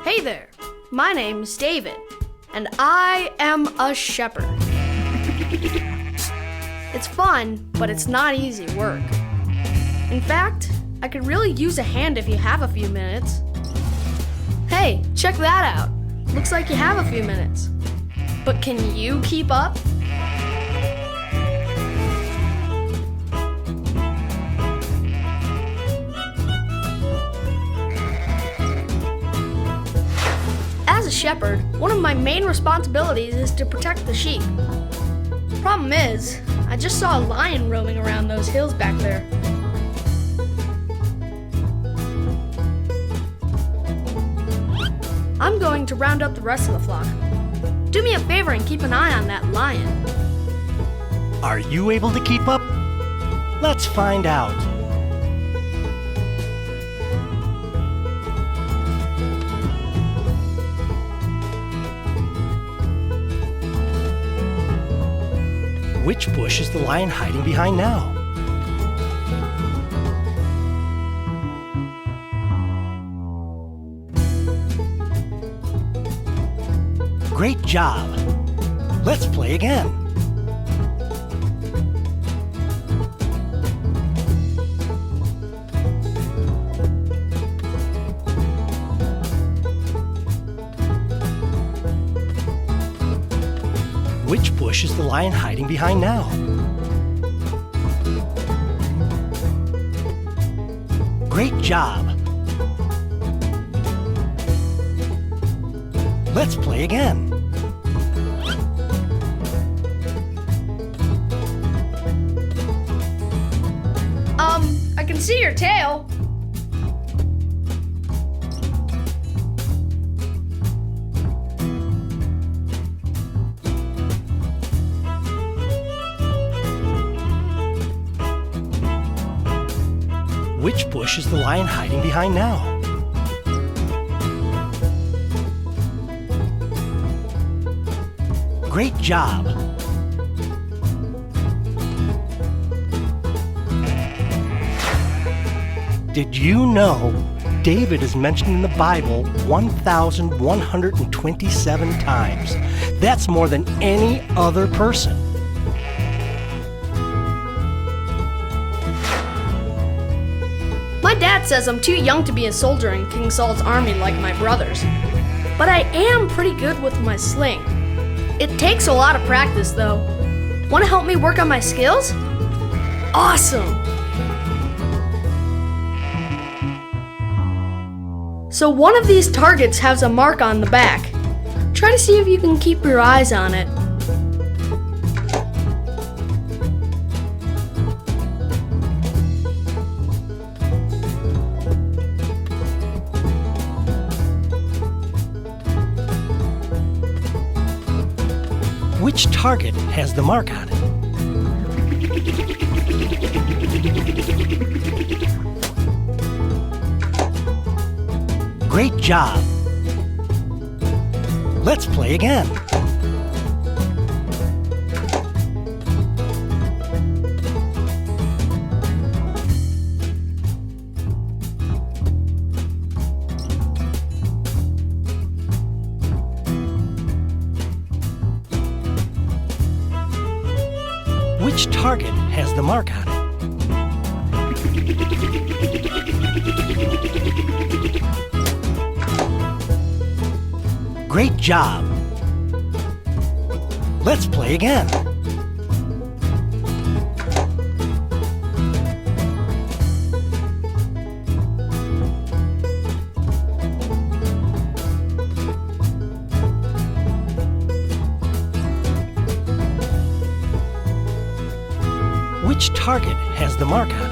Hey there, my name's David, and I am a shepherd. It's fun, but it's not easy work. In fact, I could really use a hand if you have a few minutes. Hey, check that out. Looks like you have a few minutes. But can you keep up? As a shepherd, one of my main responsibilities is to protect the sheep. Problem is, I just saw a lion roaming around those hills back there. I'm going to round up the rest of the flock. Do me a favor and keep an eye on that lion. Are you able to keep up? Let's find out. Which bush is the lion hiding behind now? Great job! Let's play again. Which bush is the lion hiding behind now? Great job! Let's play again. I can see your tail. Which bush is the lion hiding behind now? Great job! Did you know David is mentioned in the Bible 1,127 times? That's more than any other person. My dad says I'm too young to be a soldier in King Saul's army like my brothers. But I am pretty good with my sling. It takes a lot of practice, though. Want to help me work on my skills? Awesome! So one of these targets has a mark on the back. Try to see if you can keep your eyes on it. Which target has the mark on it? Great job! Let's play again. Which target has the mark on it? Great job! Let's play again. Which target has the mark on it?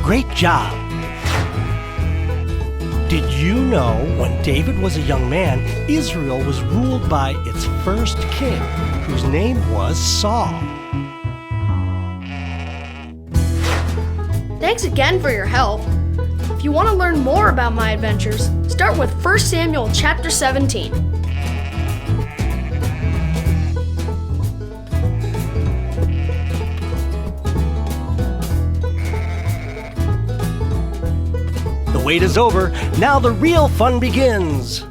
Great job! Did you know when David was a young man, Israel was ruled by its first king, whose name was Saul? Thanks again for your help. If you want to learn more about my adventures, start with 1 Samuel chapter 17. wait is over. Now the real fun begins.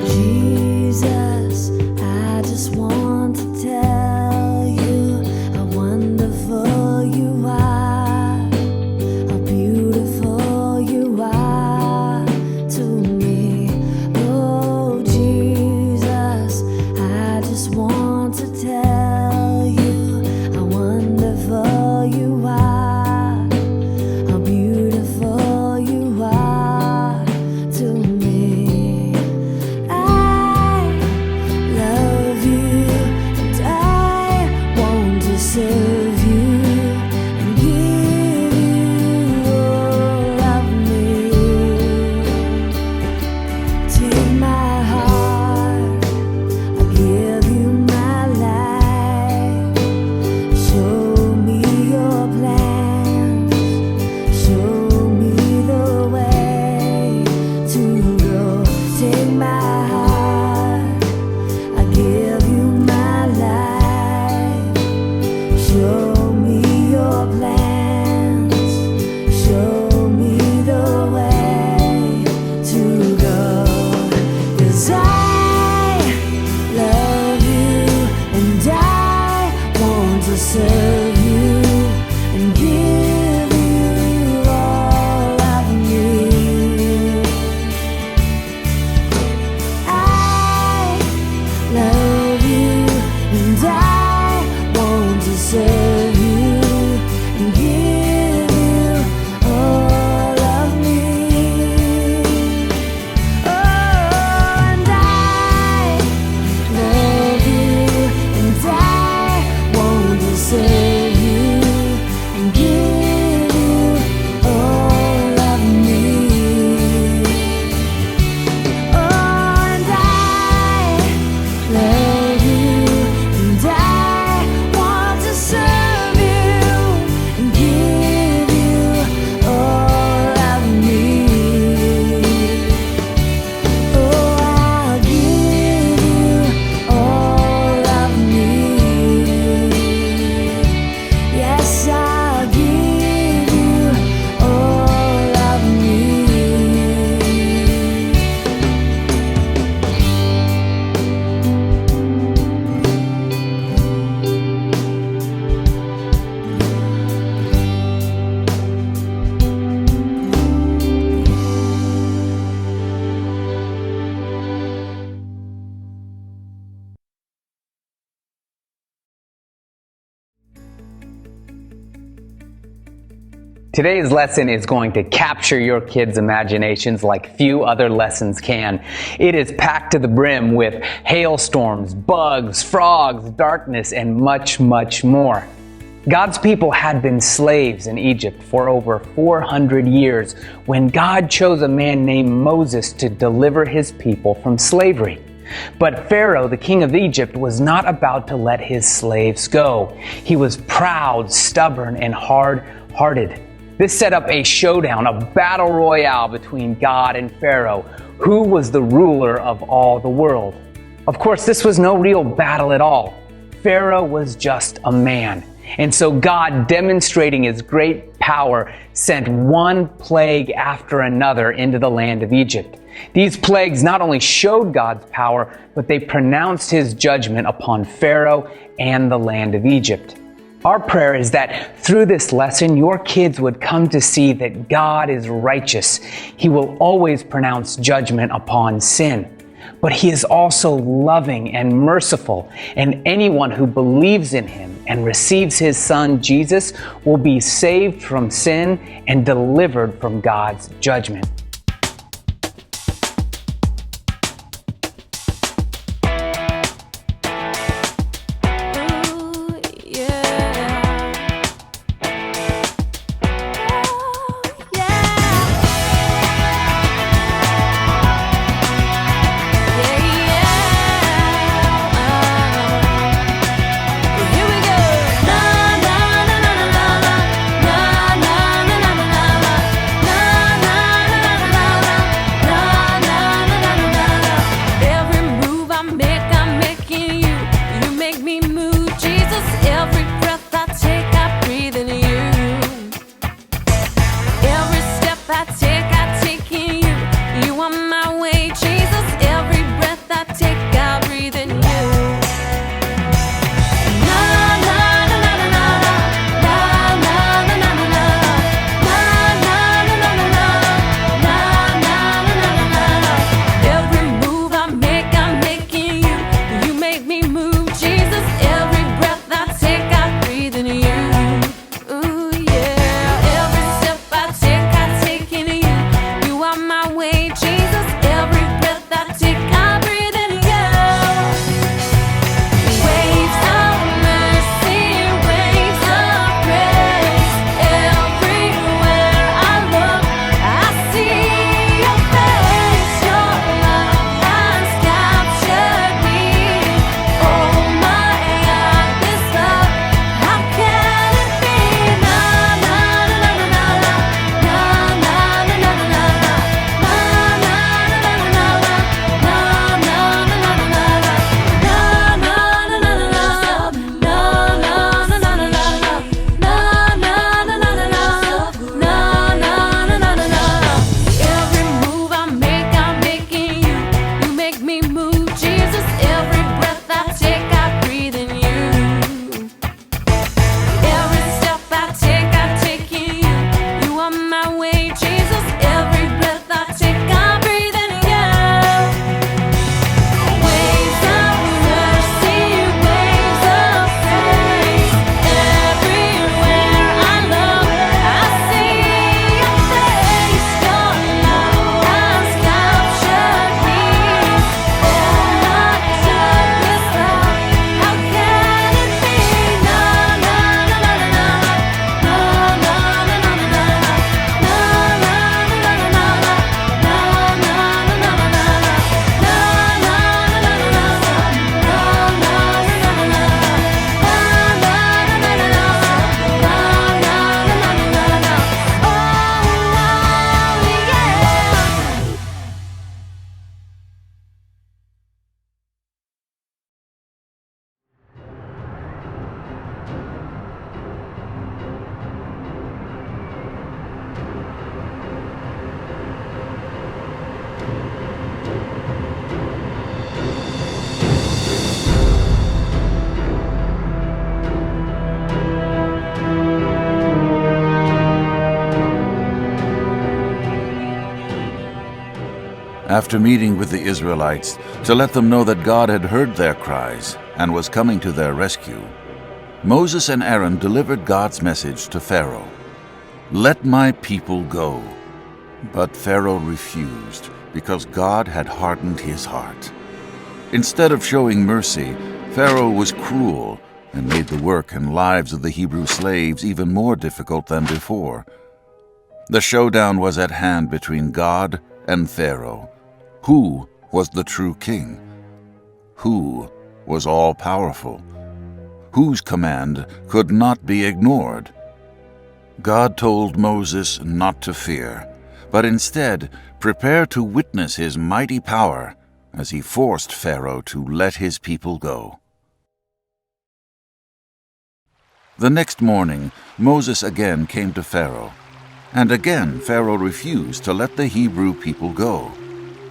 Jesus, I just want to tell you how wonderful you are, how beautiful you are to me. Oh, Jesus, I just want to tell you how wonderful you are, how beautiful you are to me. I love you and I want to serve you and give you all of me. Take my heart, I give you my life. Show me your plans, show me the way to go. Take my heart, I give you my life. Show me your plans, show me the way to go. 'Cause I love you and I want to serve you and give you all of me. I love you and I want to serve you and give you all of me. Oh, and I love you and I want to serve you and give you all of me. Oh, and I love you and I want to serve you and give you all of me. Oh, I'll give you all of me. Yes, I'll give you all of me. Today's lesson is going to capture your kids' imaginations like few other lessons can. It is packed to the brim with hailstorms, bugs, frogs, darkness, and much, much more. God's people had been slaves in Egypt for over 400 years when God chose a man named Moses to deliver his people from slavery. But Pharaoh, the king of Egypt, was not about to let his slaves go. He was proud, stubborn, and hard-hearted. This set up a showdown, a battle royale between God and Pharaoh, who was the ruler of all the world. Of course, this was no real battle at all. Pharaoh was just a man. And so God, demonstrating his great power, sent one plague after another into the land of Egypt. These plagues not only showed God's power, but they pronounced his judgment upon Pharaoh and the land of Egypt. Our prayer is that through this lesson, your kids would come to see that God is righteous. He will always pronounce judgment upon sin. But he is also loving and merciful, and anyone who believes in him and receives his son Jesus will be saved from sin and delivered from God's judgment. After meeting with the Israelites to let them know that God had heard their cries and was coming to their rescue, Moses and Aaron delivered God's message to Pharaoh. "Let my people go." But Pharaoh refused because God had hardened his heart. Instead of showing mercy, Pharaoh was cruel and made the work and lives of the Hebrew slaves even more difficult than before. The showdown was at hand between God and Pharaoh. Who was the true king? Who was all-powerful? Whose command could not be ignored? God told Moses not to fear, but instead prepare to witness his mighty power as he forced Pharaoh to let his people go. The next morning, Moses again came to Pharaoh, and again Pharaoh refused to let the Hebrew people go.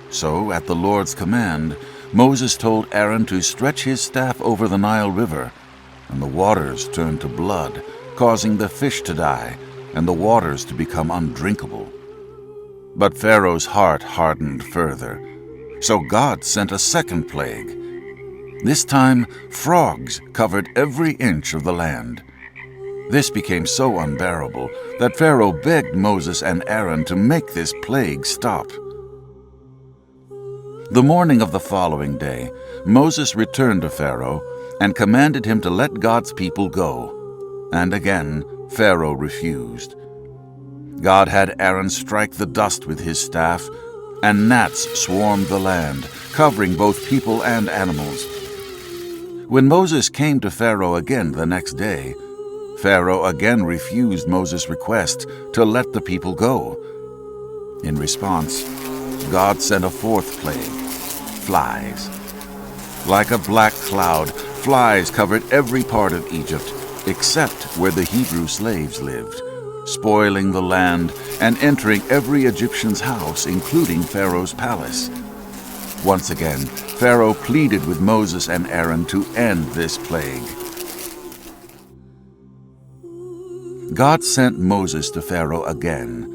So, at the Lord's command, Moses told Aaron to stretch his staff over the Nile River, and the waters turned to blood, causing the fish to die and the waters to become undrinkable. But Pharaoh's heart hardened further, so God sent a second plague. This time, frogs covered every inch of the land. This became so unbearable that Pharaoh begged Moses and Aaron to make this plague stop. The morning of the following day, Moses returned to Pharaoh and commanded him to let God's people go. And again, Pharaoh refused. God had Aaron strike the dust with his staff, and gnats swarmed the land, covering both people and animals. When Moses came to Pharaoh again the next day, Pharaoh again refused Moses' request to let the people go. In response, God sent a fourth plague, flies. Like a black cloud, flies covered every part of Egypt, except where the Hebrew slaves lived, spoiling the land and entering every Egyptian's house, including Pharaoh's palace. Once again, Pharaoh pleaded with Moses and Aaron to end this plague. God sent Moses to Pharaoh again,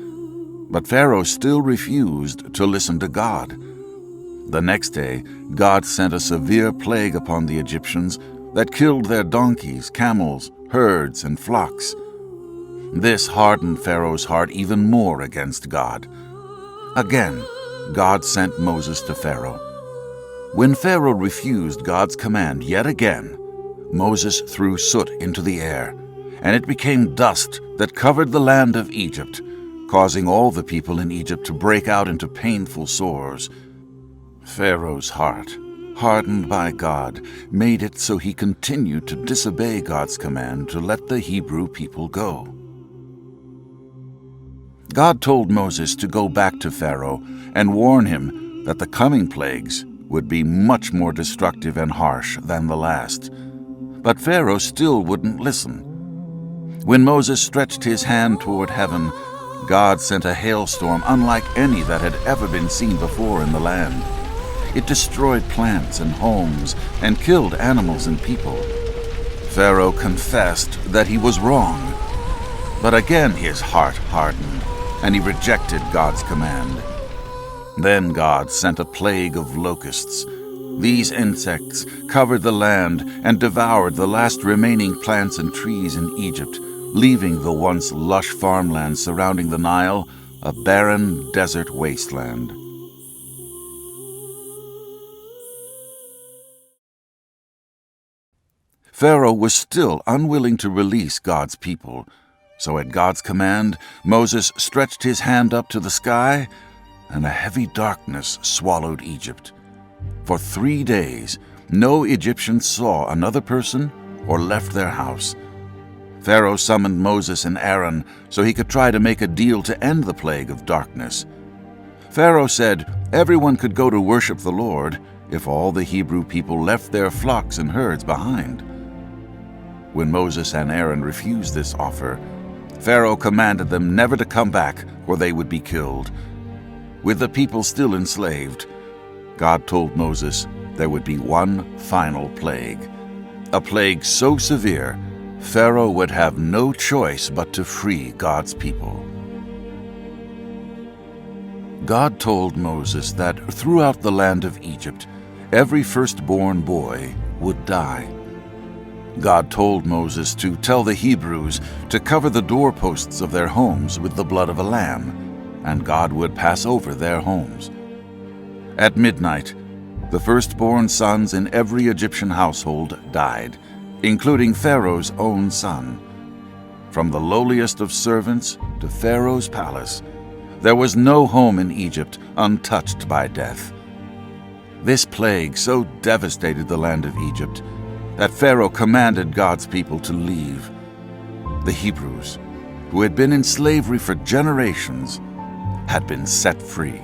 but Pharaoh still refused to listen to God. The next day, God sent a severe plague upon the Egyptians that killed their donkeys, camels, herds, and flocks. This hardened Pharaoh's heart even more against God. Again, God sent Moses to Pharaoh. When Pharaoh refused God's command yet again, Moses threw soot into the air, and it became dust that covered the land of Egypt, causing all the people in Egypt to break out into painful sores. Pharaoh's heart, hardened by God, made it so he continued to disobey God's command to let the Hebrew people go. God told Moses to go back to Pharaoh and warn him that the coming plagues would be much more destructive and harsh than the last. But Pharaoh still wouldn't listen. When Moses stretched his hand toward heaven, God sent a hailstorm unlike any that had ever been seen before in the land. It destroyed plants and homes and killed animals and people. Pharaoh confessed that he was wrong, but again his heart hardened, and he rejected God's command. Then God sent a plague of locusts. These insects covered the land and devoured the last remaining plants and trees in Egypt, leaving the once lush farmland surrounding the Nile a barren desert wasteland. Pharaoh was still unwilling to release God's people, so at God's command, Moses stretched his hand up to the sky, and a heavy darkness swallowed Egypt. For 3 days, no Egyptian saw another person or left their house. Pharaoh summoned Moses and Aaron so he could try to make a deal to end the plague of darkness. Pharaoh said everyone could go to worship the Lord if all the Hebrew people left their flocks and herds behind. When Moses and Aaron refused this offer, Pharaoh commanded them never to come back or they would be killed. With the people still enslaved, God told Moses there would be one final plague, a plague so severe Pharaoh would have no choice but to free God's people. God told Moses that throughout the land of Egypt, every firstborn boy would die. God told Moses to tell the Hebrews to cover the doorposts of their homes with the blood of a lamb, and God would pass over their homes. At midnight, the firstborn sons in every Egyptian household died, including Pharaoh's own son. From the lowliest of servants to Pharaoh's palace, there was no home in Egypt untouched by death. This plague so devastated the land of Egypt that Pharaoh commanded God's people to leave. The Hebrews, who had been in slavery for generations, had been set free.